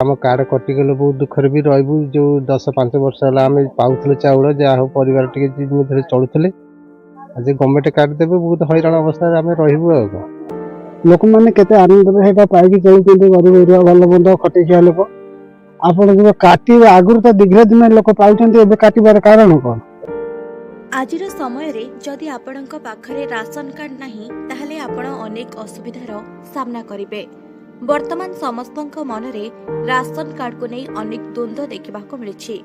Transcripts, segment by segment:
आम कार्ड कटिगले बहुत दुखर भी रही जो 10-5 वर्ष है आम पाऊे चाउल जहाँ हो परिवार टे चलुले आज गवर्नमेंट कार्ड देवे बहुत हैरान अवस्था आम रही लोक मैंने केते आनंद पाई चलते गरीब एरिया भल बंद खटिया लोक आपण जो काटे आगुरी तो दीर्घ दिन लोक पाँच काटार कारण कौन आजिर समय रे जदि आपणक पाखरे राशन कार्ड नाही ताहले आपण अनेक असुविधार सामना करिवे। वर्तमान समस्तक मनरे राशन कार्ड को नहीं अनेक द्वंद्व देखा मिली।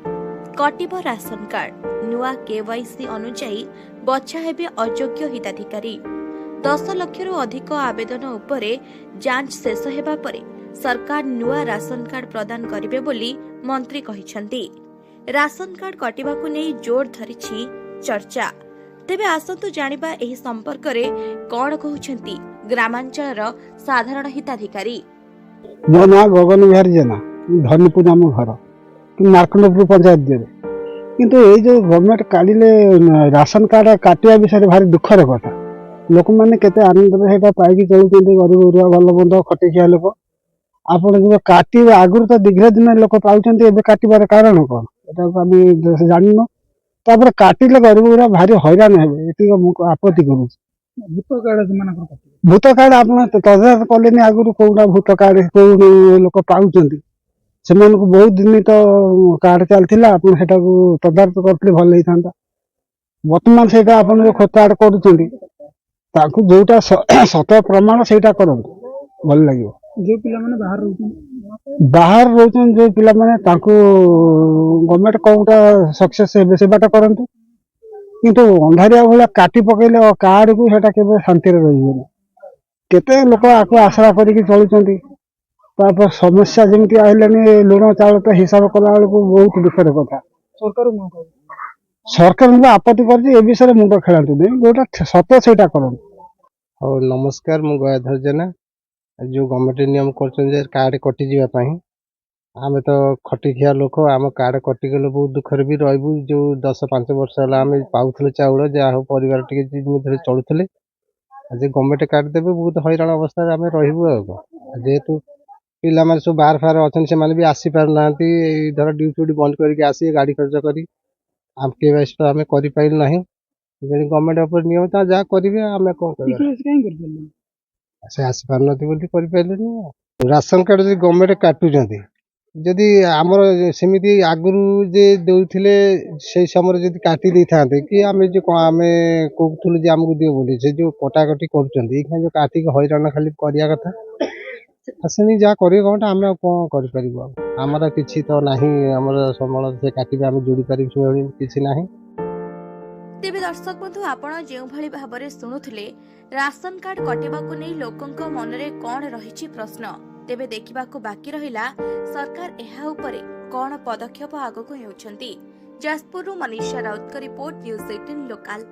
कटिब राशन कार्ड नुआ केवाईसी अनुजाई बछा हेबे अयोग्य हिताधिकारी। 10 लाख अधिक आवेदन उपरे जांच शेष हेबा परे सरकार नुआ राशन कार्ड प्रदान करिवे बोली मंत्री कहिसंती। राशन कार्ड कटिबा को नहीं जोर धरिछि चर्चा। तेबे आसतु जानिबा एही संपर्क रे कोन कहउछंती ग्रामांचल साधारण हिताधिकारी। मो ना गगन बिहारी जेना धनीपुर आम घर कि मार्कंडपुर पंचायत देवे किंतु ये जो गवर्नमेंट काढ़ले राशन कार्ड काटिया विषय भारी दुखर कथा। लोक मैंने केते आनंद पाई चलते गरीब एरिया भल बंद खटिया लोक आपण जो काटे आगुरी तो दीर्घ दिन लोक पाँच काटार कारण कौन एटा जानू तापर काटिले गरीब गुरा भारी हैरान हे आपत्ति करूँ। भूत कार्ड आप तदारख कले आगुरी कौटा भूत कार्ड कौ लोक पाँच से बहुत दिन तो कार्ड चलता आप तदारख करते भल होता। बर्तमान से आप जो कार्ड कर जोटा सत प्रमाण से करूँ भल लगे। जो पिला बाहर रोचन जो पिला माने गवर्नमेंट कौटा सक्सेस सेवाटा करंतु किंतु अंधारिया भाया काटी पकेले कार्ड को सेटा केबे शांति रे रहिबो। केते लोक आको आशा करिक चलुचंती तापर समस्या जेमती आइलानी लुण चाउल तो हिसाब कला बेलू बहुत दुखर कथा। सरकार आपत्ति कर विषय मुंड खेलातु नहीं जोटा सत सेटा करंतु। और नमस्कार मु गयाधर जेना जो गवर्नमेंट नियम कर कार्ड कटि जावाई आम तो खटिखिया लोक आम कार्ड कटिगले बहुत दुखर भी रही जो 10-5 वर्ष है आम पाऊे चाउल जहाँ हो परिवार टे चलुले आज गवर्नमेंट कार्ड देवे बहुत हैरान अवस्था आम रही जेहेतु पिला माने सब बाहर फार अच्छा से भी आसी पार ना धर ड्यूटी बंद करके आसी गाड़ी खर्च करी आम केवाईसी तो आम करना गवर्नमेंट उपर नियम जहाँ करेंगे आम कौन से आसी पार नहीं राशन कार्ड जो गवर्नमेंट काटुंट जदि आमर सेमती आगुरी जे दौले से समय जब काटी दे था कि आम जो आम कहूँ जे आमको दियो बोली से जो कटाकटी कर जो काटिक हैरान खाली करिया कथा से जहाँ कर गवर्नमेंट आम कौन कर आमर किसी तो ना समल से काटे आम जोड़ी पार किसी ना। तेबे दर्शक बंधु आपण जो भाव शुणुले राशन कार्ड कटिबाकू नहीं लोकंक मनरे कौन रही प्रश्न। तेबे देखिबाकू बाकी रहिला सरकार एहा उपरे कौन पदक्षेप आगकू हेउछंती। जाजपुर मनीषा राउत का रिपोर्ट न्यूज़ 18 लोकल।